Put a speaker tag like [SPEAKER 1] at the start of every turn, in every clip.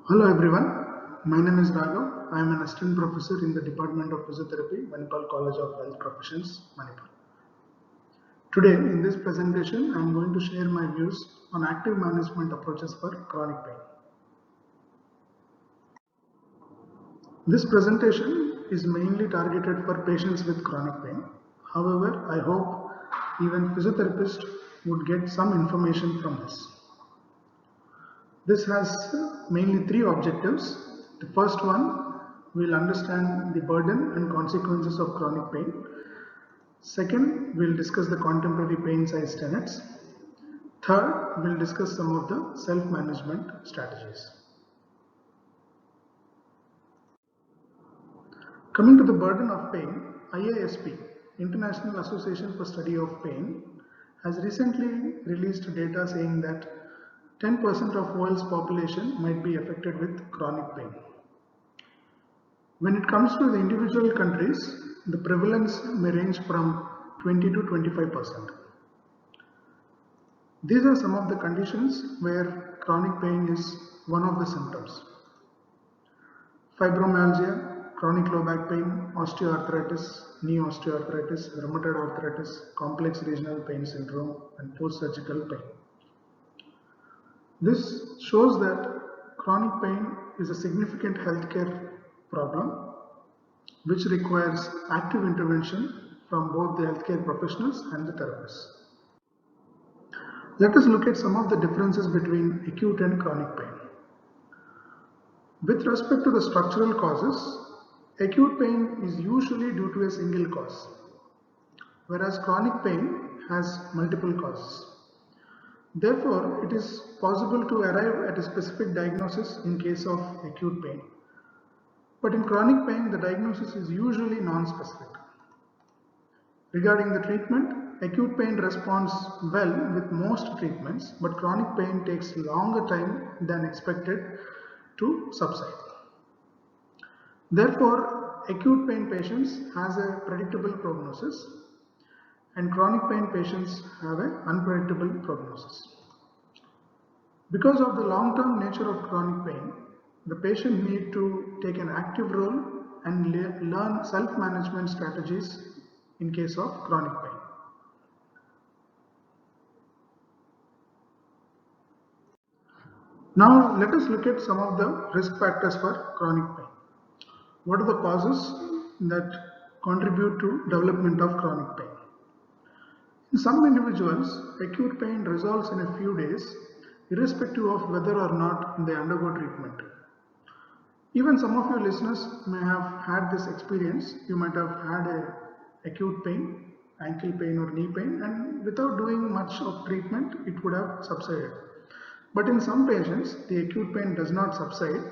[SPEAKER 1] Hello everyone, my name is Raghav. I am an assistant professor in the Department of Physiotherapy, Manipal College of Health Professions, Manipal. Today in this presentation, I am going to share my views on active management approaches for chronic pain. This presentation is mainly targeted for patients with chronic pain. However, I hope even physiotherapists would get some information from this. This has mainly three objectives. The first one, we'll understand the burden and consequences of chronic pain. Second, we'll discuss the contemporary pain science tenets. Third, we'll discuss some of the self-management strategies. Coming to the burden of pain, IASP, International Association for Study of Pain, has recently released data saying that 10% of world's population might be affected with chronic pain. When it comes to the individual countries, the prevalence may range from 20 to 25%. These are some of the conditions where chronic pain is one of the symptoms. Fibromyalgia, chronic low back pain, osteoarthritis, knee osteoarthritis, rheumatoid arthritis, complex regional pain syndrome, and post-surgical pain. This shows that chronic pain is a significant healthcare problem which requires active intervention from both the healthcare professionals and the therapists. Let us look at some of the differences between acute and chronic pain. With respect to the structural causes, acute pain is usually due to a single cause, whereas chronic pain has multiple causes. Therefore, it is possible to arrive at a specific diagnosis in case of acute pain. But in chronic pain, the diagnosis is usually non-specific. Regarding the treatment, acute pain responds well with most treatments, but chronic pain takes longer time than expected to subside. Therefore, acute pain patients has a predictable prognosis and chronic pain patients have an unpredictable prognosis. Because of the long-term nature of chronic pain, the patient need to take an active role and learn self-management strategies in case of chronic pain. Now let us look at some of the risk factors for chronic pain. What are the causes that contribute to development of chronic pain? In some individuals, acute pain resolves in a few days, irrespective of whether or not they undergo treatment. Even some of your listeners may have had this experience. You might have had a acute pain, ankle pain or knee pain, and without doing much of treatment, it would have subsided. But in some patients, the acute pain does not subside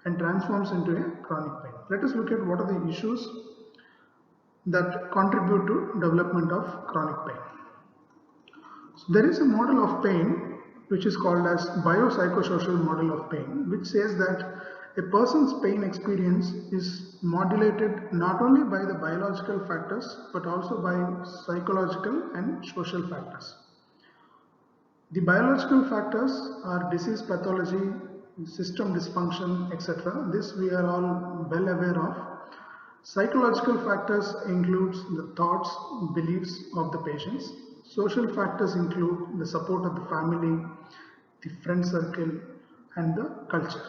[SPEAKER 1] and transforms into a chronic pain. Let us look at what are the issues that contribute to development of chronic pain. So there is a model of pain which is called as biopsychosocial model of pain, which says that a person's pain experience is modulated not only by the biological factors but also by psychological and social factors. The biological factors are disease pathology, system dysfunction, etc. This we are all well aware of. Psychological factors includes the thoughts, beliefs of the patients. Social factors include the support of the family, the friend circle, and the culture.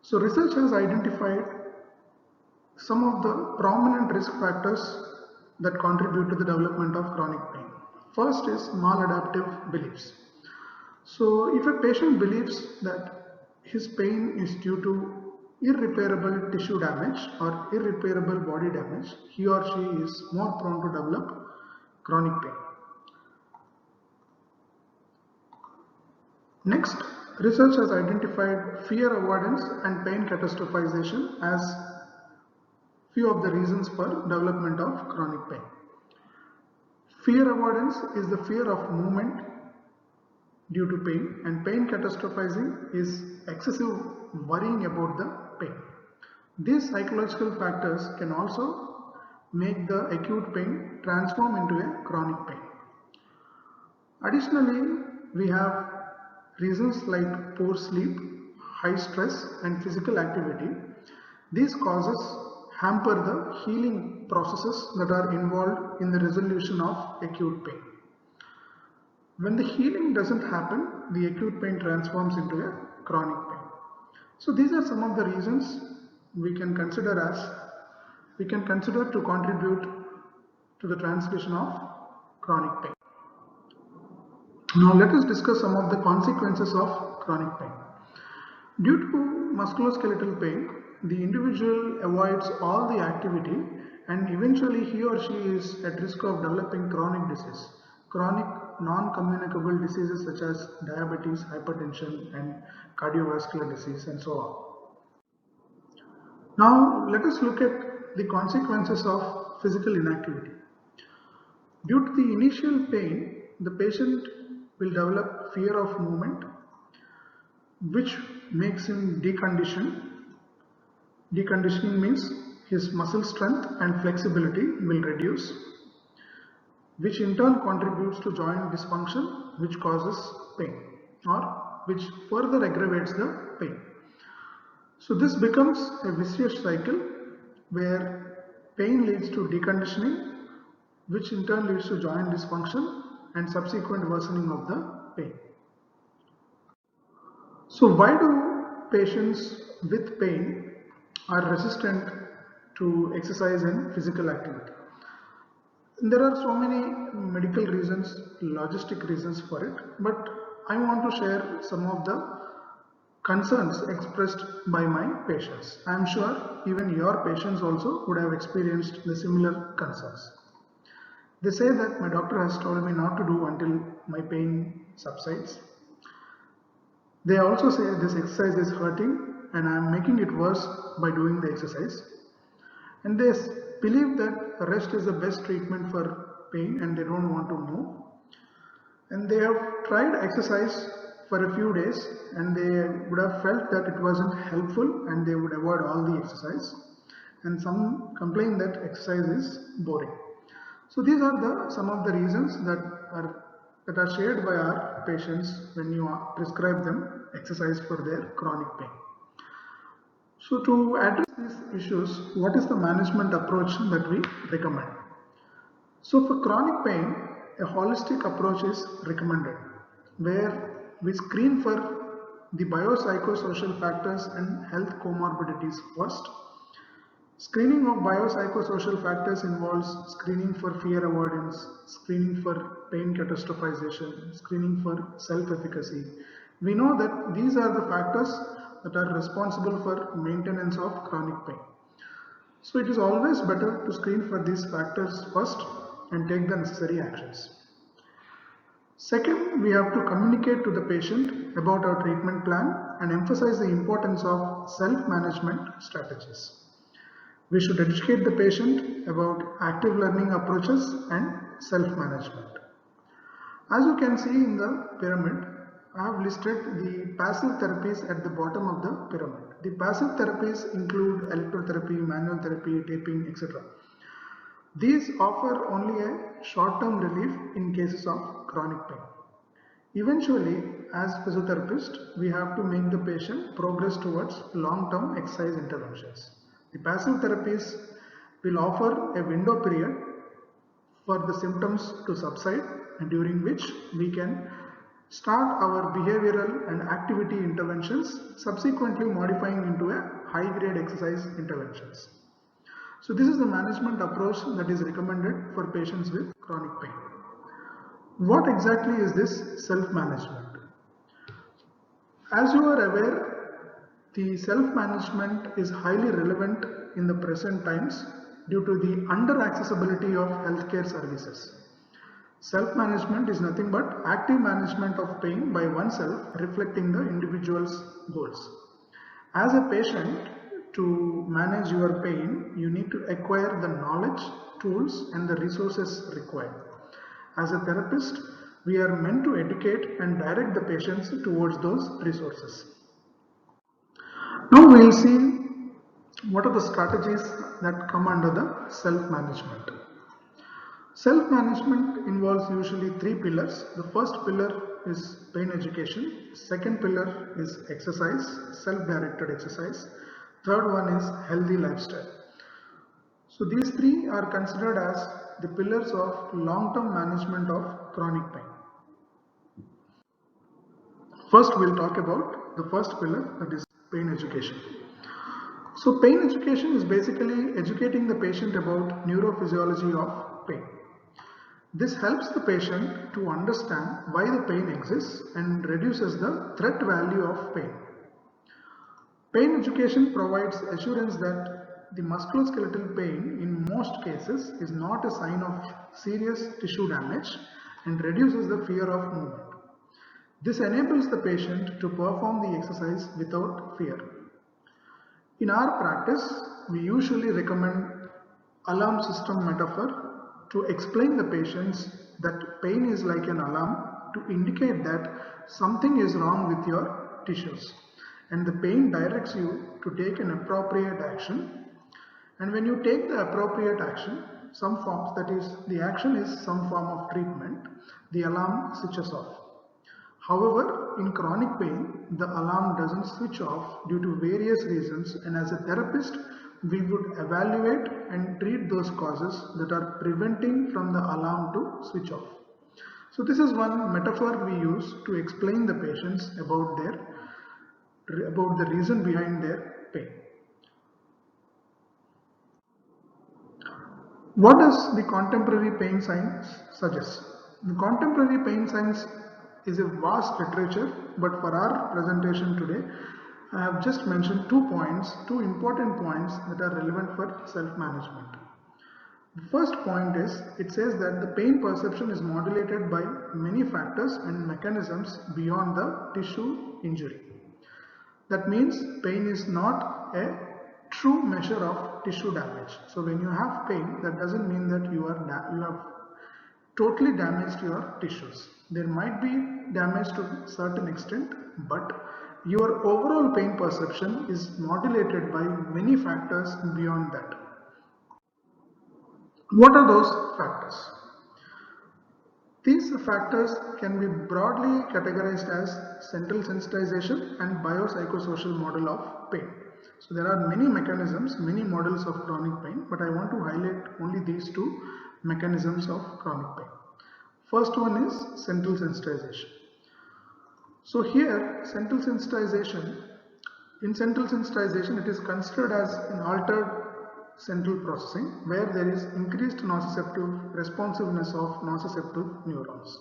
[SPEAKER 1] So research has identified some of the prominent risk factors that contribute to the development of chronic pain. First is maladaptive beliefs. So if a patient believes that his pain is due to irreparable tissue damage or irreparable body damage, he or she is more prone to develop chronic pain. Next, research has identified fear avoidance and pain catastrophization as few of the reasons for development of chronic pain. Fear avoidance is the fear of movement due to pain, and pain catastrophizing is excessive worrying about the pain. These psychological factors can also make the acute pain transform into a chronic pain. Additionally, we have reasons like poor sleep, high stress, and physical activity, these causes hamper the healing processes that are involved in the resolution of acute pain. When the healing doesn't happen, the acute pain transforms into a chronic pain. So these are some of the reasons we can consider to contribute to the transmission of chronic pain. Now let us discuss some of the consequences of chronic pain. Due to musculoskeletal pain, the individual avoids all the activity and eventually he or she is at risk of developing chronic disease. Chronic non-communicable diseases such as diabetes, hypertension and cardiovascular disease and so on. Now let us look at the consequences of physical inactivity. Due to the initial pain, the patient will develop fear of movement, which makes him decondition. Deconditioning means his muscle strength and flexibility will reduce, which in turn contributes to joint dysfunction, which causes pain or which further aggravates the pain. So this becomes a vicious cycle where pain leads to deconditioning, which in turn leads to joint dysfunction and subsequent worsening of the pain. So why do patients with pain are resistant to exercise and physical activity? There are so many medical reasons, logistic reasons for it, but I want to share some of the concerns expressed by my patients. I am sure even your patients also would have experienced the similar concerns. They say that my doctor has told me not to do until my pain subsides. They also say this exercise is hurting and I am making it worse by doing the exercise. And they believe that rest is the best treatment for pain and they don't want to move. And they have tried exercise for a few days and they would have felt that it wasn't helpful and they would avoid all the exercise. And some complain that exercise is boring. So these are some of the reasons that are shared by our patients when you prescribe them exercise for their chronic pain. So to address these issues, what is the management approach that we recommend? So for chronic pain, a holistic approach is recommended where we screen for the biopsychosocial factors and health comorbidities first. Screening of biopsychosocial factors involves screening for fear avoidance, screening for pain catastrophization, screening for self-efficacy. We know that these are the factors that are responsible for maintenance of chronic pain. So it is always better to screen for these factors first and take the necessary actions. Second, we have to communicate to the patient about our treatment plan and emphasize the importance of self-management strategies. We should educate the patient about active learning approaches and self-management. As you can see in the pyramid, I have listed the passive therapies at the bottom of the pyramid. The passive therapies include electrotherapy, manual therapy, taping, etc. These offer only a short-term relief in cases of chronic pain. Eventually, as physiotherapists, we have to make the patient progress towards long-term exercise interventions. The passive therapies will offer a window period for the symptoms to subside and during which we can start our behavioral and activity interventions, subsequently modifying into a high-grade exercise interventions. So this is the management approach that is recommended for patients with chronic pain. What exactly is this self-management? As you are aware, the self-management is highly relevant in the present times due to the under-accessibility of healthcare services. Self-management is nothing but active management of pain by oneself, reflecting the individual's goals. As a patient, to manage your pain, you need to acquire the knowledge, tools, and the resources required. As a therapist, we are meant to educate and direct the patients towards those resources. Now we will see what are the strategies that come under the self-management. Self-management involves usually three pillars. The first pillar is pain education. Second pillar is exercise, self-directed exercise. Third one is healthy lifestyle. So these three are considered as the pillars of long-term management of chronic pain. First, we'll talk about the first pillar, that is pain education. So pain education is basically educating the patient about neurophysiology of pain. This helps the patient to understand why the pain exists and reduces the threat value of pain. Pain education provides assurance that the musculoskeletal pain in most cases is not a sign of serious tissue damage and reduces the fear of movement. This enables the patient to perform the exercise without fear. In our practice, we usually recommend alarm system metaphor to explain the patients that pain is like an alarm to indicate that something is wrong with your tissues, and the pain directs you to take an appropriate action. And when you take the appropriate action, some forms, that is, the action is some form of treatment, the alarm switches off. However, in chronic pain, the alarm doesn't switch off due to various reasons, and as a therapist, we would evaluate and treat those causes that are preventing from the alarm to switch off. So this is one metaphor we use to explain the patients about the reason behind their pain. What does the contemporary pain science suggest? The contemporary pain science is a vast literature, but for our presentation today, I have just mentioned 2 important points that are relevant for self-management. The first point is, it says that the pain perception is modulated by many factors and mechanisms beyond the tissue injury. That means pain is not a true measure of tissue damage. So when you have pain, that doesn't mean that you have totally damaged your tissues. There might be damage to a certain extent, but your overall pain perception is modulated by many factors beyond that. What are those factors? These factors can be broadly categorized as central sensitization and biopsychosocial model of pain. So there are many mechanisms, many models of chronic pain, but I want to highlight only these 2 mechanisms of chronic pain. First one is central sensitization. So here, in central sensitization, it is considered as an altered central processing where there is increased nociceptive responsiveness of nociceptive neurons.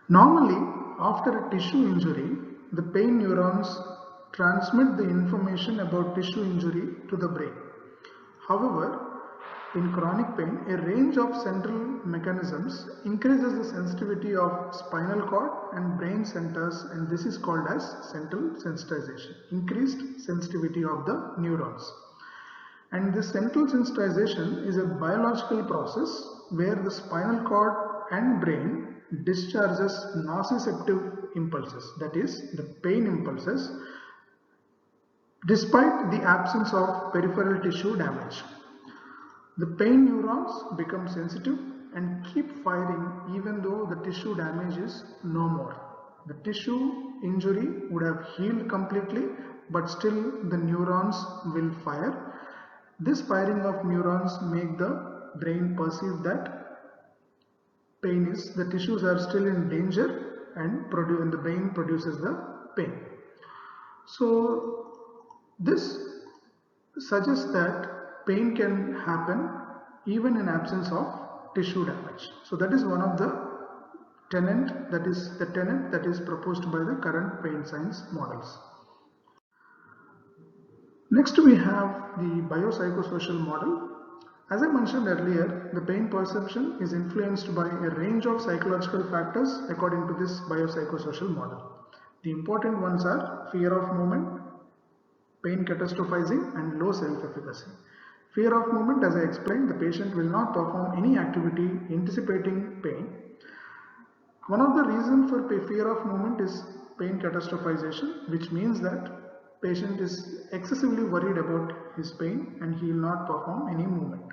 [SPEAKER 1] Normally, after a tissue injury, the pain neurons transmit the information about tissue injury to the brain. However, in chronic pain, a range of central mechanisms increases the sensitivity of spinal cord and brain centers, and this is called as central sensitization, increased sensitivity of the neurons. And this central sensitization is a biological process where the spinal cord and brain discharges nociceptive impulses, that is, the pain impulses, despite the absence of peripheral tissue damage. The pain neurons become sensitive and keep firing even though the tissue damage is no more. The tissue injury would have healed completely, but still the neurons will fire. This firing of neurons make the brain perceive that the tissues are still in danger, and the brain produces the pain. So this suggests that pain can happen even in absence of tissue damage. So that is one of the tenet that is proposed by the current pain science models. Next we have the biopsychosocial model. As I mentioned earlier, the pain perception is influenced by a range of psychological factors according to this biopsychosocial model. The important ones are fear of movement, pain catastrophizing, and low self-efficacy. Fear of movement, as I explained, the patient will not perform any activity anticipating pain. One of the reasons for fear of movement is pain catastrophization, which means that patient is excessively worried about his pain and he will not perform any movement.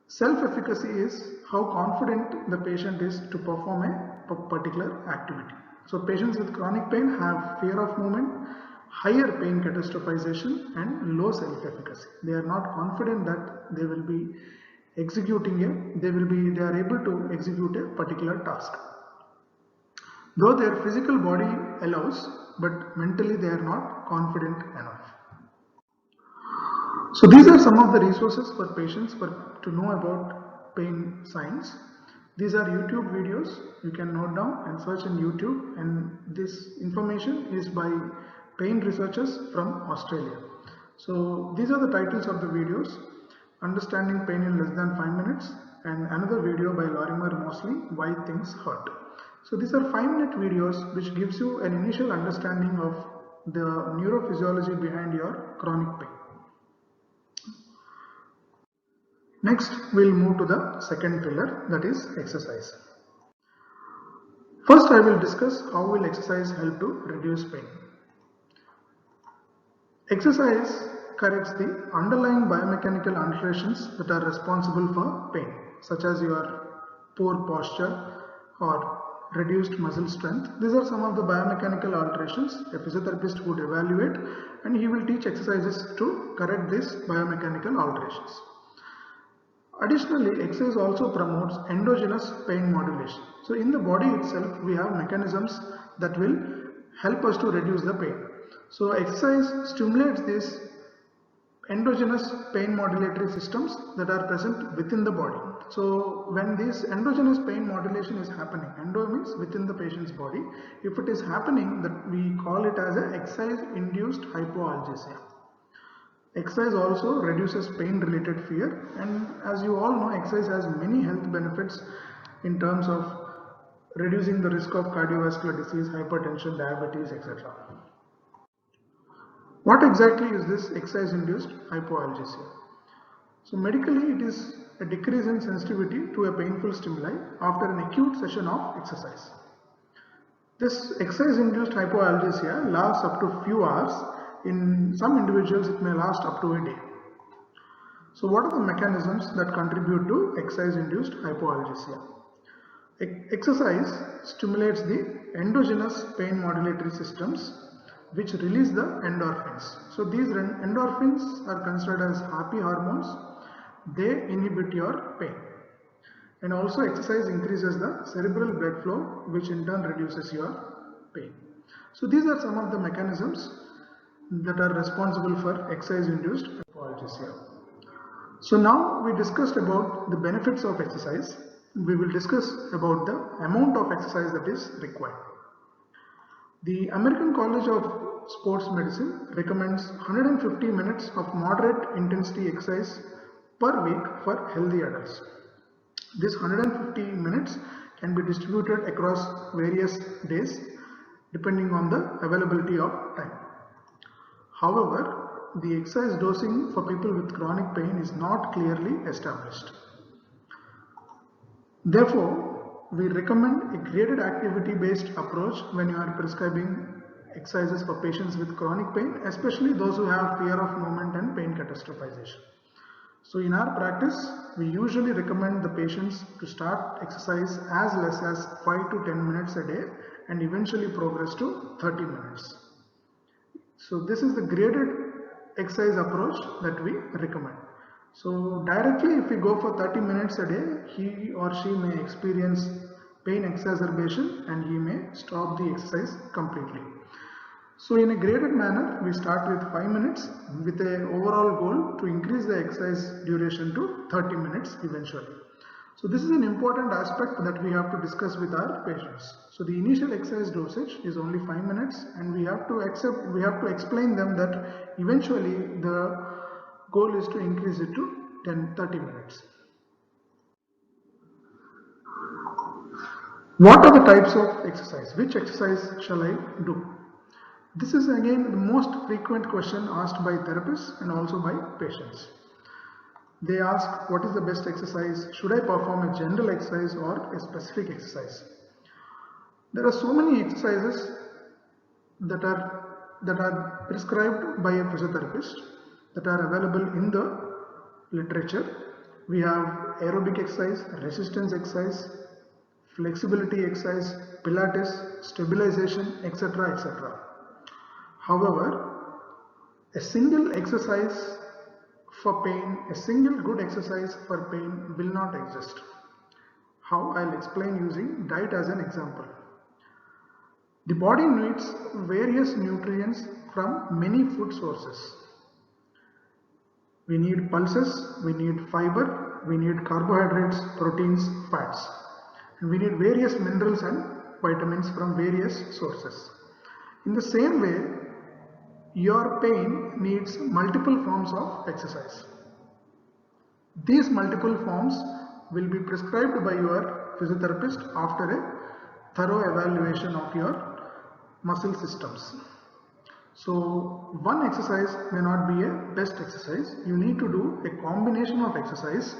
[SPEAKER 1] Self-efficacy is how confident the patient is to perform a particular activity. So patients with chronic pain have fear of movement, higher pain catastrophization and low self-efficacy. They are not confident that they will be they are able to execute a particular task. Though their physical body allows, but mentally they are not confident enough. So these are some of the resources for patients to know about pain signs. These are YouTube videos. You can note down and search in YouTube, and this information is by pain researchers from Australia. So these are the titles of the videos: Understanding Pain in Less Than 5 Minutes, and another video by Lorimer Mosley, Why Things Hurt. So these are 5-minute videos which gives you an initial understanding of the neurophysiology behind your chronic pain. Next, we'll move to the second pillar, that is exercise. First, I will discuss how will exercise help to reduce pain. Exercise corrects the underlying biomechanical alterations that are responsible for pain, such as your poor posture or reduced muscle strength. These are some of the biomechanical alterations a physiotherapist would evaluate, and he will teach exercises to correct these biomechanical alterations. Additionally, exercise also promotes endogenous pain modulation. So in the body itself, we have mechanisms that will help us to reduce the pain. So exercise stimulates these endogenous pain modulatory systems that are present within the body. So when this endogenous pain modulation is happening, endo means within the patient's body, if it is happening, that we call it as an exercise-induced hypoalgesia. Exercise also reduces pain-related fear, and as you all know, exercise has many health benefits in terms of reducing the risk of cardiovascular disease, hypertension, diabetes, etc. What exactly is this exercise-induced hypoalgesia? So medically, it is a decrease in sensitivity to a painful stimuli after an acute session of exercise. This exercise-induced hypoalgesia lasts up to few hours. In some individuals, it may last up to a day. So what are the mechanisms that contribute to exercise-induced hypoalgesia? Exercise stimulates the endogenous pain modulatory systems which release the endorphins. So these endorphins are considered as happy hormones. They inhibit your pain. And also exercise increases the cerebral blood flow, which in turn reduces your pain. So these are some of the mechanisms that are responsible for exercise-induced hypoalgesia. So now we discussed about the benefits of exercise. We will discuss about the amount of exercise that is required. The American College of Sports Medicine recommends 150 minutes of moderate intensity exercise per week for healthy adults. This 150 minutes can be distributed across various days depending on the availability of time. However, the exercise dosing for people with chronic pain is not clearly established. Therefore, we recommend a graded activity-based approach when you are prescribing exercises for patients with chronic pain, especially those who have fear of movement and pain catastrophization. So in our practice, we usually recommend the patients to start exercise as less as 5 to 10 minutes a day and eventually progress to 30 minutes. So this is the graded exercise approach that we recommend. So directly if we go for 30 minutes a day, he or she may experience pain exacerbation and he may stop the exercise completely. So in a graded manner, we start with 5 minutes with an overall goal to increase the exercise duration to 30 minutes eventually. So this is an important aspect that we have to discuss with our patients. So the initial exercise dosage is only 5 minutes, and we have to explain them that eventually the goal is to increase it to 30 minutes. What are the types of exercise? Which exercise shall I do? This is again the most frequent question asked by therapists and also by patients. They ask, what is the best exercise? Should I perform a general exercise or a specific exercise? There are so many exercises that are prescribed by a physiotherapist that are available in the literature. We have aerobic exercise, resistance exercise, flexibility exercise, Pilates, stabilization, etc. etc. However, a single exercise for pain, a single good exercise for pain will not exist. How? I'll explain using diet as an example. The body needs various nutrients from many food sources. We need pulses, we need fiber, we need carbohydrates, proteins, fats. And we need various minerals and vitamins from various sources. In the same way, your pain needs multiple forms of exercise. These multiple forms will be prescribed by your physiotherapist after a thorough evaluation of your muscle systems. So one exercise may not be a best exercise. You need to do a combination of exercise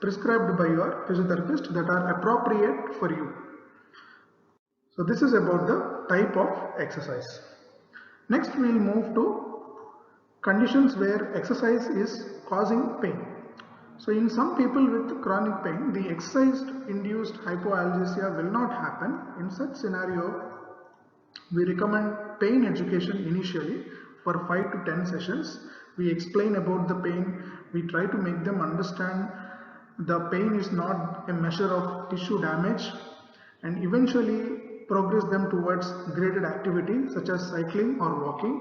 [SPEAKER 1] prescribed by your physiotherapist that are appropriate for you. So this is about the type of exercise. Next we will move to conditions where exercise is causing pain. So in some people with chronic pain, the exercise induced hypoalgesia will not happen. In such scenario, we recommend pain education initially for 5 to 10 sessions. We explain about the pain. We try to make them understand the pain is not a measure of tissue damage, and eventually progress them towards graded activity such as cycling or walking.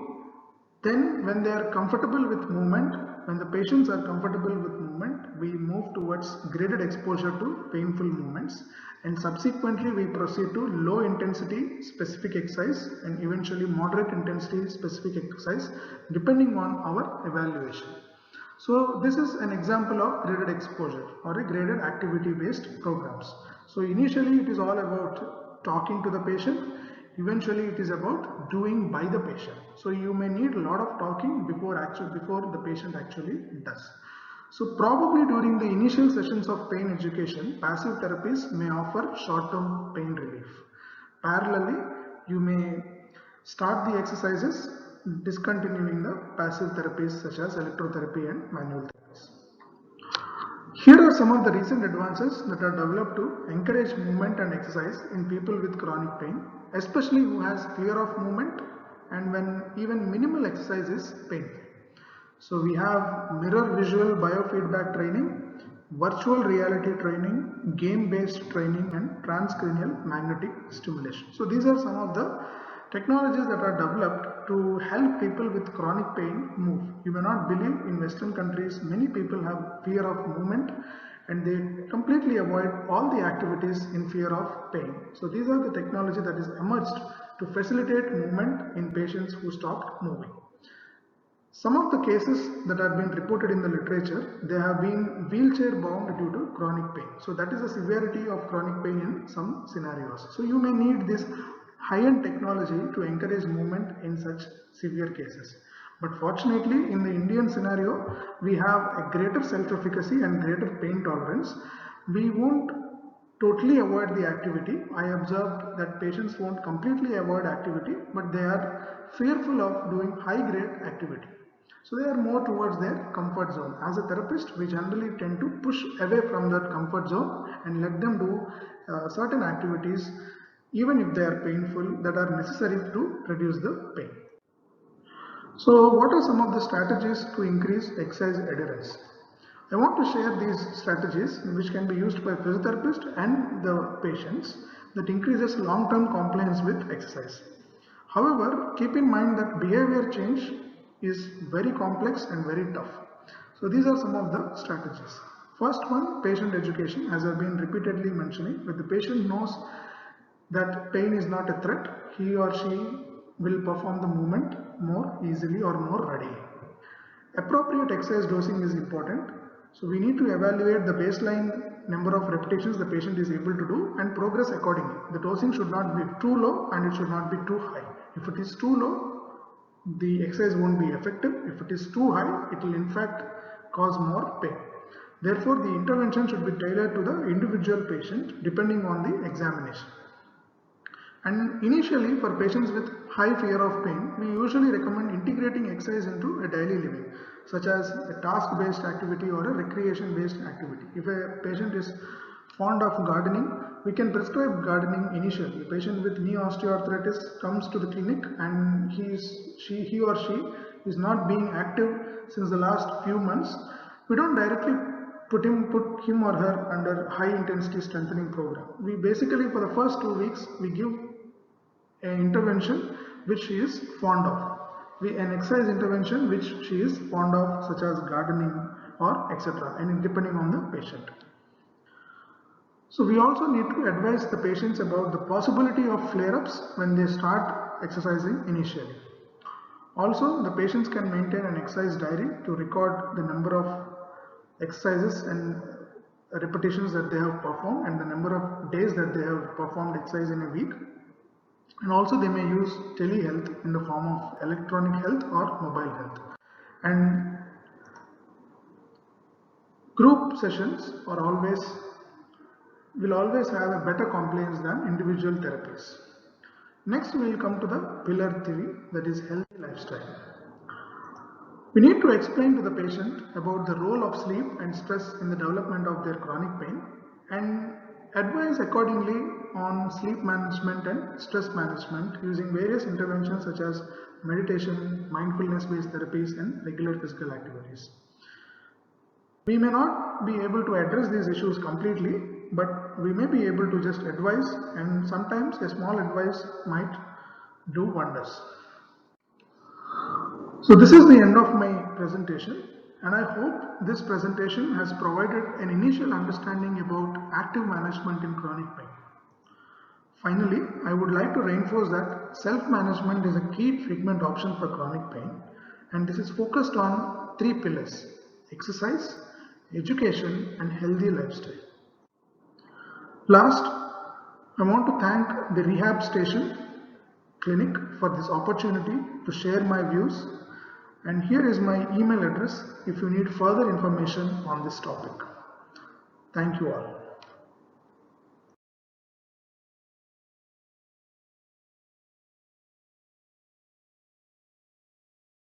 [SPEAKER 1] Then when they are comfortable with movement, when the patients are comfortable with movement, we move towards graded exposure to painful movements, and subsequently we proceed to low intensity specific exercise and eventually moderate intensity specific exercise depending on our evaluation. So this is an example of graded exposure or a graded activity based programs. So initially it is all about talking to the patient. Eventually it is about doing by the patient. So you may need a lot of talking before the patient actually does. So probably during the initial sessions of pain education, passive therapies may offer short-term pain relief. Parallelly, you may start the exercises discontinuing the passive therapies such as electrotherapy and manual therapies. Here are some of the recent advances that are developed to encourage movement and exercise in people with chronic pain, especially who has fear of movement and when even minimal exercise is painful. So we have mirror visual biofeedback training, virtual reality training, game-based training, and transcranial magnetic stimulation. So these are some of the technologies that are developed to help people with chronic pain move. You may not believe in Western countries, many people have fear of movement and they completely avoid all the activities in fear of pain. So these are the technology that is emerged to facilitate movement in patients who stopped moving. Some of the cases that have been reported in the literature, they have been wheelchair bound due to chronic pain. So that is the severity of chronic pain in some scenarios. So you may need this high-end technology to encourage movement in such severe cases. But fortunately, in the Indian scenario, we have a greater self-efficacy and greater pain tolerance. We won't totally avoid the activity. I observed that patients won't completely avoid activity, but they are fearful of doing high-grade activity. So they are more towards their comfort zone. As a therapist, we generally tend to push away from that comfort zone and let them do certain activities, even if they are painful, that are necessary to reduce the pain. So what are some of the strategies to increase exercise adherence? I want to share these strategies which can be used by physiotherapists and the patients that increases long-term compliance with exercise. However, keep in mind that behavior change is very complex and very tough. So these are some of the strategies. First one, patient education, as I've been repeatedly mentioning. When the patient knows that pain is not a threat, he or she will perform the movement more easily or more readily. Appropriate exercise dosing is important. So we need to evaluate the baseline number of repetitions the patient is able to do and progress accordingly. The dosing should not be too low and it should not be too high. If it is too low, the exercise won't be effective. If it is too high, it will in fact cause more pain. Therefore, the intervention should be tailored to the individual patient depending on the examination. And initially, for patients with high fear of pain, we usually recommend integrating exercise into a daily living, such as a task-based activity or a recreation-based activity. If a patient is fond of gardening, we can prescribe gardening initially. A patient with knee osteoarthritis comes to the clinic and he or she is not being active since the last few months. We don't directly put him or her under high intensity strengthening program. We basically, for the first 2 weeks, we give an intervention which she is fond of. An exercise intervention which she is fond of, such as gardening or etc. and depending on the patient. So we also need to advise the patients about the possibility of flare-ups when they start exercising initially. Also, the patients can maintain an exercise diary to record the number of exercises and repetitions that they have performed and the number of days that they have performed exercise in a week. And also they may use telehealth in the form of electronic health or mobile health. And group sessions will always have a better compliance than individual therapies. Next, we will come to the pillar 3, that is healthy lifestyle. We need to explain to the patient about the role of sleep and stress in the development of their chronic pain and advise accordingly on sleep management and stress management using various interventions such as meditation, mindfulness-based therapies, and regular physical activities. We may not be able to address these issues completely, but we may be able to just advise, and sometimes a small advice might do wonders. So this is the end of my presentation, and I hope this presentation has provided an initial understanding about active management in chronic pain. Finally, I would like to reinforce that self-management is a key treatment option for chronic pain, and this is focused on 3 pillars: exercise, education, and healthy lifestyle. Last, I want to thank the Rehab Station Clinic for this opportunity to share my views, and here is my email address if you need further information on this topic. Thank you all.